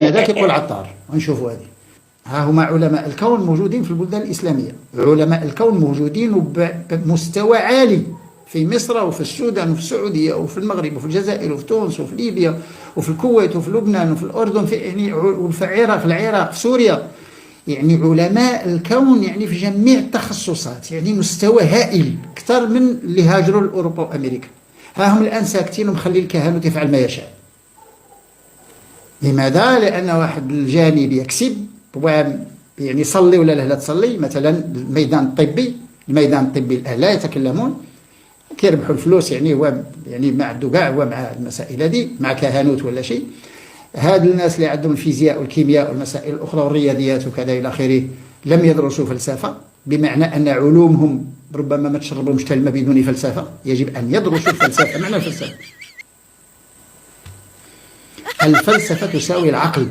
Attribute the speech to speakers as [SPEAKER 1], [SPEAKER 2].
[SPEAKER 1] هذا كيقول عطار. ونشوفوا هذه، ها هما علماء الكون موجودين في البلدان الإسلامية. علماء الكون موجودين بمستوى عالي في مصر وفي السودان وفي السعودية وفي المغرب وفي الجزائر وفي تونس وفي ليبيا وفي الكويت وفي لبنان وفي الأردن يعني وفي العراق في سوريا. يعني علماء الكون يعني في جميع التخصصات، يعني مستوى هائل أكثر من اللي هاجروا لأوروبا وأمريكا. ها هم الآن ساكتين ومخلي الكهنوت يفعل ما يشاء. لماذا؟ لأن واحد الجانب يكسب يعني صلي ولا لا تصلي. مثلا الميدان الطبي الآن لا يتكلمون، كيربحوا الفلوس. يعني هو يعني ما عنده كاع هو مع المسائل هذه، مع كهنوت ولا شيء. هاد الناس اللي عندهم الفيزياء والكيمياء والمسائل الأخرى والرياضيات وكذا إلى آخره لم يدرسوا فلسفة، بمعنى أن علومهم ربما ما تشربهمش حتى الماء بدون فلسفة. يجب أن يدرسوا الفلسفة. معنى الفلسفة، الفلسفة تساوي العقل.